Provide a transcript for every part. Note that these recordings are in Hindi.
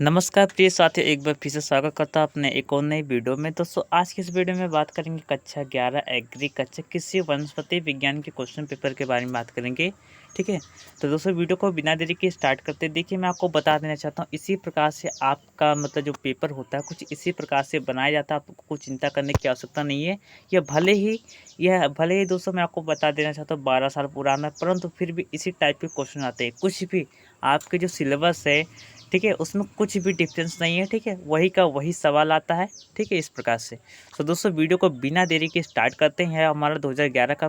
नमस्कार प्रिय साथियों, एक बार फिर से स्वागत करता हूँ अपने एक और नई वीडियो में। दोस्तों आज की इस वीडियो में बात करेंगे कक्षा 11 एग्री कक्षा कृषि वनस्पति विज्ञान के क्वेश्चन पेपर के बारे में बात करेंगे। ठीक है, तो दोस्तों वीडियो को बिना देरी के स्टार्ट करते देखिए, मैं आपको बता देना चाहता हूँ इसी प्रकार से आपका मतलब जो पेपर होता है कुछ इसी प्रकार से बनाया जाता है। आपको कुछ चिंता करने की आवश्यकता नहीं है। यह भले ही दोस्तों मैं आपको बता देना चाहता हूँ 12 साल पुराना, परंतु फिर भी इसी टाइप के क्वेश्चन आते हैं। कुछ भी आपके जो सिलेबस है, ठीक है, उसमें कुछ भी डिफरेंस नहीं है। ठीक है, वही का वही सवाल आता है। ठीक है, इस प्रकार से। तो दोस्तों वीडियो को बिना देरी के स्टार्ट करते हैं। हमारा 2011 का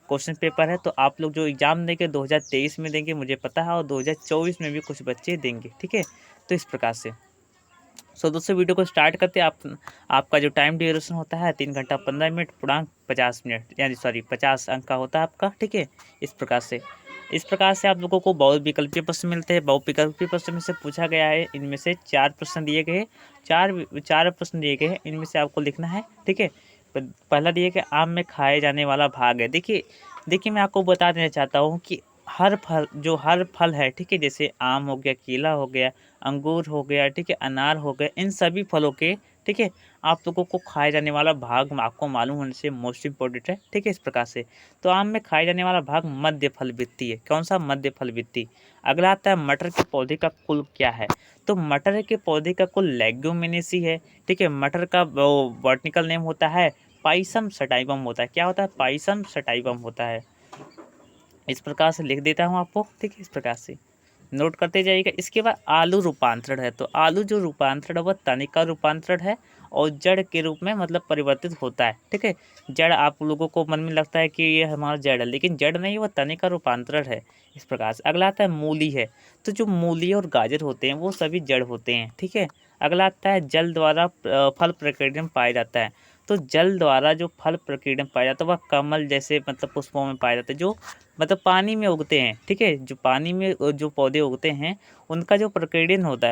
क्वेश्चन पेपर है, तो आप लोग जो एग्ज़ाम देंगे 2023 में देंगे मुझे पता है, और 2024 में भी कुछ बच्चे देंगे। ठीक है, तो इस प्रकार से। दोस्तों वीडियो को स्टार्ट करते हैं। आपका जो टाइम ड्यूरेशन होता है 3 घंटा 15 मिनट पूर्णांक 50 मिनट, यानी सॉरी 50 अंक का होता है आपका। ठीक है, इस प्रकार से आप लोगों को बहुविकल्पीय प्रश्न मिलते हैं। बहुविकल्पीय प्रश्न में से पूछा गया है, इनमें से 4 प्रश्न दिए गए हैं। चार प्रश्न दिए गए हैं, इनमें से आपको लिखना है। ठीक है, पहला दिए गया आम में खाए जाने वाला भाग है। देखिए मैं आपको बता देना चाहता हूँ कि हर फल है, ठीक है, जैसे आम हो गया, केला हो गया, अंगूर हो गया, ठीक है, अनार हो गया, इन सभी फलों के, ठीक है, आप लोगों को खाए जाने वाला भाग आपको मालूम होने से मोस्ट इम्पोर्टेंट है। ठीक है, इस प्रकार से। तो आम में खाए जाने वाला भाग मध्य फल वित्ती है। कौन सा? मध्य फल वित्ती। अगला आता है मटर के पौधे का कुल क्या है? तो मटर के पौधे का कुल लेग्यूमिनेसी है। ठीक है, मटर का बॉटनिकल नेम होता है पाइसम सटाइवम होता है। क्या होता है? पाइसम सटाइवम होता है। इस प्रकार से लिख देता हूँ आपको। ठीक है, इस प्रकार से नोट करते जाइएगा। इसके बाद आलू रूपांतरण है, तो आलू जो रूपांतरण है वह तनिका रूपांतरण है और जड़ के रूप में मतलब परिवर्तित होता है। ठीक है, जड़ आप लोगों को मन में लगता है कि ये हमारा जड़ है, लेकिन जड़ नहीं, वह तनिका रूपांतरण है। इस प्रकार से। अगला आता है मूली है, तो जो मूली और गाजर होते हैं वो सभी जड़ होते हैं। ठीक है, अगला आता है जल द्वारा फल प्रकीर्णन पाया जाता है। तो जल द्वारा जो फल प्रकीर्णन पाया जाता है वह कमल जैसे मतलब पुष्पों में पाया जाता है, जो मतलब पानी में उगते हैं। ठीक है, जो पानी में जो पौधे उगते हैं उनका जो प्रकीर्णन होता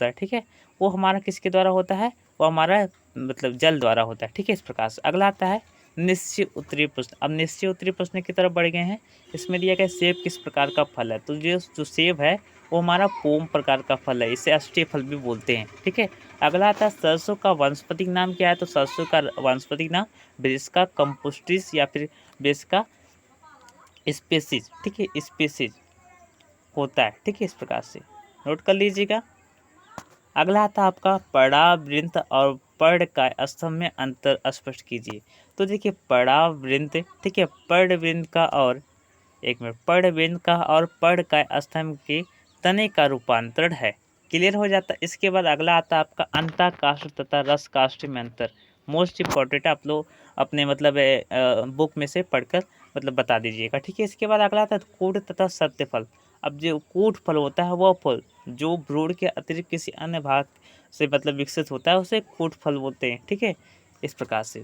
है, ठीक है, वो हमारा किसके द्वारा होता है? वो हमारा मतलब जल द्वारा होता है। ठीक है, इस प्रकार से। अगला आता है निश्चय उत्तरीय प्रश्न। अब निश्चय उत्तरीय प्रश्न की तरफ बढ़ गए हैं। इसमें दिया गया सेब किस प्रकार का फल है? तो जो सेब है वो हमारा पोम प्रकार का फल है, इसे अष्टीय फल भी बोलते हैं। ठीक है, अगला आता है सरसों का वानस्पतिक नाम क्या है? तो सरसों का वानस्पतिक नाम ब्रिस्का कंपोस्टिस या फिर ब्रिस्का स्पेसीज, ठीक है, स्पेसीज होता है। ठीक है, इस प्रकार से नोट कर लीजिएगा। अगला आता है आपका पड़ाव वृंत और पर्ण का स्तंभ में अंतर स्पष्ट कीजिए। तो देखिए पड़ाव वृंत, ठीक है, पर्ण वृंत का और एक मिनट पर्ण वृंत का और पर्ण का स्तंभ के तने का रूपांतरण है। क्लियर हो जाता है। इसके बाद अगला आता है आपका अंतः काष्ठ तथा रस काष्ठ में अंतर। मोस्ट इम्पोर्टेंट आप लोग अपने मतलब बुक में से पढ़कर मतलब बता दीजिएगा। ठीक है, इसके बाद अगला आता है कूट तथा सत्य फल। अब जो कूट फल होता है वह फल जो भ्रूण के अतिरिक्त किसी अन्य भाग से मतलब विकसित होता है उसे कूट फल बोलते हैं। ठीक है, इस प्रकार से।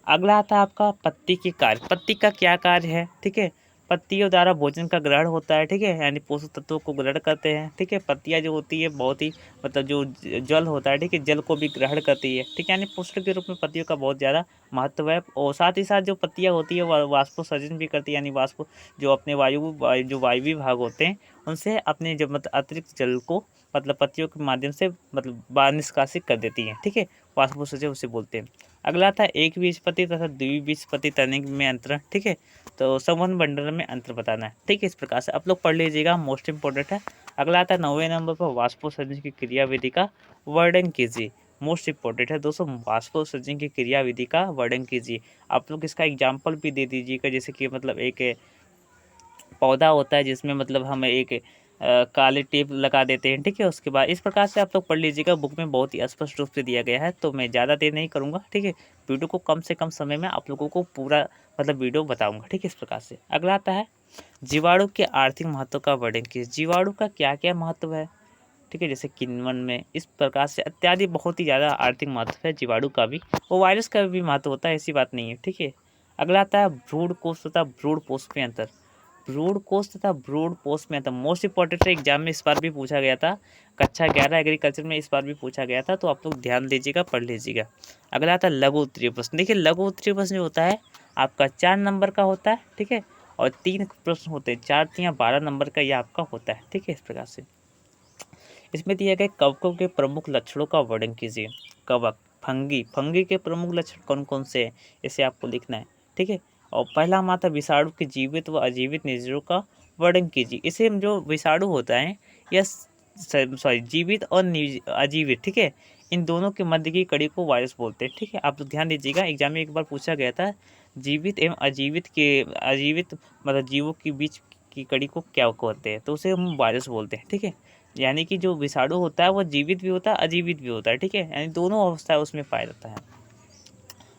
अगला आता है आपका पत्ती के कार्य। पत्ती का क्या कार्य है? ठीक है, पत्तियों द्वारा भोजन का ग्रहण होता है। ठीक है, यानी पोषक तत्वों को ग्रहण करते हैं। ठीक है, पत्तियां जो होती है बहुत ही मतलब जो जल होता है, ठीक है, जल को भी ग्रहण करती है। ठीक है, यानी पोषक के रूप में पत्तियों का बहुत ज़्यादा महत्व है। और साथ ही साथ जो पत्तियां होती है वह वाष्पोसर्जन भी करती है, यानी जो अपने जो वायवीय भाग होते हैं उनसे अपने जो मतलब अतिरिक्त जल को मतलब पत्तियों के माध्यम से मतलब बाहर निष्कासित कर देती हैं। ठीक है, वाष्पोसर्जन उसे बोलते हैं। अगला था एक बीजपति तथा द्विबीजपति तनिक में अंतर। ठीक है, तो संवहन बंडल में अंतर बताना है। ठीक है, इस प्रकार से आप लोग पढ़ लीजिएगा, मोस्ट इंपॉर्टेंट है। अगला आता है 9वें नंबर पर वाष्पोसर्जन की क्रियाविधि का वर्णन कीजिए। मोस्ट इंपॉर्टेंट है दोस्तों, वाष्पोसर्जन की क्रियाविधि का वर्णन कीजिए। आप लोग इसका एग्जाम्पल भी दे दीजिएगा, जैसे कि मतलब एक पौधा होता है जिसमें मतलब हम एक काली टेप लगा देते हैं। ठीक है, उसके बाद इस प्रकार से आप लोग पढ़ लीजिएगा, बुक में बहुत ही स्पष्ट रूप से दिया गया है, तो मैं ज़्यादा देर नहीं करूँगा। ठीक है, वीडियो को कम से कम समय में आप लोगों को पूरा मतलब वीडियो बताऊँगा। ठीक है, इस प्रकार से। अगला आता है जीवाणु के आर्थिक महत्व का वर्णन कीजिए। जीवाणु का क्या क्या महत्व है? ठीक है, जैसे किण्वन में इस प्रकार से इत्यादि बहुत ही ज़्यादा आर्थिक महत्व है जीवाणु का भी, और वायरस का भी महत्व होता है, ऐसी बात नहीं है। ठीक है, अगला आता है भ्रूण कोष तथा भ्रूण पोष में अंतर। भ्रूण कोष तथा भ्रूण पोष में अंतर मोस्ट इंपॉर्टेंट है, एग्जाम में इस बार भी पूछा गया था, कक्षा 11 एग्रीकल्चर में इस बार भी पूछा गया था, तो आप लोग ध्यान दीजिएगा, पढ़ लीजिएगा। अगला आता है लघु उत्तरीय प्रश्न। देखिए लघु उत्तरीय प्रश्न जो होता है आपका 4 नंबर का होता है। ठीक है, और 3 प्रश्न होते हैं, 4 या 12 नंबर का ये आपका होता है। ठीक है, इस प्रकार से। इसमें दिया गया कवकों के प्रमुख लक्षणों का वर्णन कीजिए। कवक, फंगी, फंगी के प्रमुख लक्षण कौन कौन से हैं, इसे आपको लिखना है, ठीक है। और पहला हमारा था विषाणु के जीवित व अजीवित निजों का वर्णन कीजिए। इसे जो विषाणु होता है या सॉरी जीवित और अजीवित, ठीक है, इन दोनों के मध्य की कड़ी को वायरस बोलते हैं, ठीक है। आप लोग ध्यान दीजिएगा, एग्जाम में एक बार पूछा गया था, जीवित एवं अजीवित मतलब जीवों के बीच की कड़ी को क्या कहते हैं, तो उसे हम वायरस बोलते हैं, ठीक है। यानी कि जो विषाणु होता है वो जीवित भी होता है, अजीवित भी होता है, ठीक है, यानी दोनों अवस्थाएं उसमें पाया जाता है।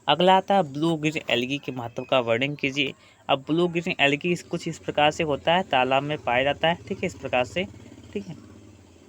अगला आता है ब्लू ग्रीन एल्गी के महत्व का वर्णन कीजिए। अब ब्लू ग्रीन एल्गी कुछ इस प्रकार से होता है, तालाब में पाया जाता है, ठीक है, इस प्रकार से, ठीक है।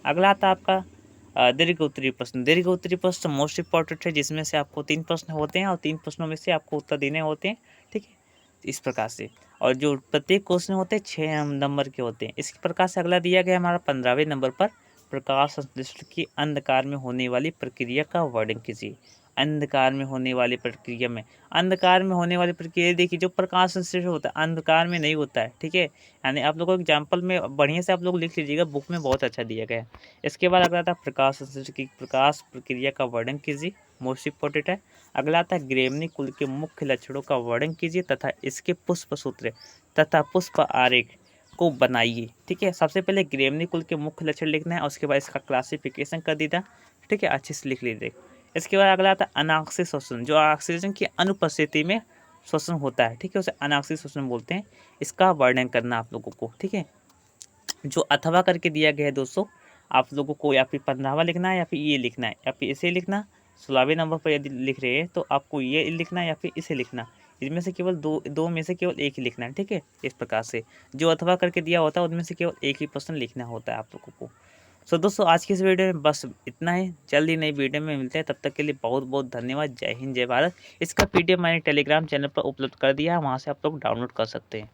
अगला आता है आपका दीर्घ उत्तरी प्रश्न। दीर्घ उत्तरी प्रश्न मोस्ट इंपॉर्टेंट है, जिसमें से आपको 3 प्रश्न होते हैं और 3 प्रश्नों में से आपको उत्तर देने होते हैं, ठीक है, इस प्रकार से। और जो प्रत्येक क्वेश्चन होते हैं 6 नंबर के होते हैं। इसी प्रकार से अगला दिया गया हमारा 15वें नंबर पर प्रकाश संश्लेषण की अंधकार में होने वाली प्रक्रिया का वर्णन कीजिए। अंधकार में होने वाली प्रक्रिया में, अंधकार में होने वाली प्रक्रिया देखिए, जो प्रकाश संश्लेषण होता है अंधकार में नहीं होता है, ठीक है। यानी आप लोगों को एग्जाम्पल में बढ़िया से आप लोग लिख लीजिएगा, बुक में बहुत अच्छा दिया गया है। इसके बाद अगला था प्रकाश संश्लेषण की प्रकाश प्रक्रिया का वर्णन कीजिए, मोस्ट इंपॉर्टेंट है। अगला था ग्रेमनी कुल के मुख्य लक्षणों का वर्णन कीजिए तथा इसके पुष्प सूत्र तथा पुष्प आरेख को बनाइए, ठीक है। सबसे पहले ग्रेमनी कुल के मुख्य लक्षण लिखना है, उसके बाद इसका क्लासिफिकेशन कर दीजिए, ठीक है, अच्छे से लिख लीजिए। इसके बाद अगला आता है अनाक्सिक श्वसन, जो ऑक्सीजन की अनुपस्थिति में श्वसन होता है, ठीक है, उसे अनाक्सिक श्वसन बोलते हैं। इसका वर्णन करना आप लोगों को, ठीक है। जो अथवा करके दिया गया है दोस्तों, आप लोगों को या फिर 15वां लिखना है या फिर ये लिखना है या फिर इसे लिखना। 16वें नंबर पर यदि लिख रहे हैं तो आपको ये लिखना है या फिर इसे लिखना। इसमें से केवल दो में से केवल एक ही लिखना है, ठीक है, इस प्रकार से। जो अथवा करके दिया होता है उनमें से केवल एक ही प्रश्न लिखना होता है आप लोगों को। सो दोस्तों आज की इस वीडियो में बस इतना ही। जल्दी नई वीडियो में मिलते हैं, तब तक के लिए बहुत बहुत धन्यवाद। जय हिंद, जय भारत। इसका पीडीएफ मैंने टेलीग्राम चैनल पर उपलब्ध कर दिया है, वहाँ से आप लोग डाउनलोड कर सकते हैं।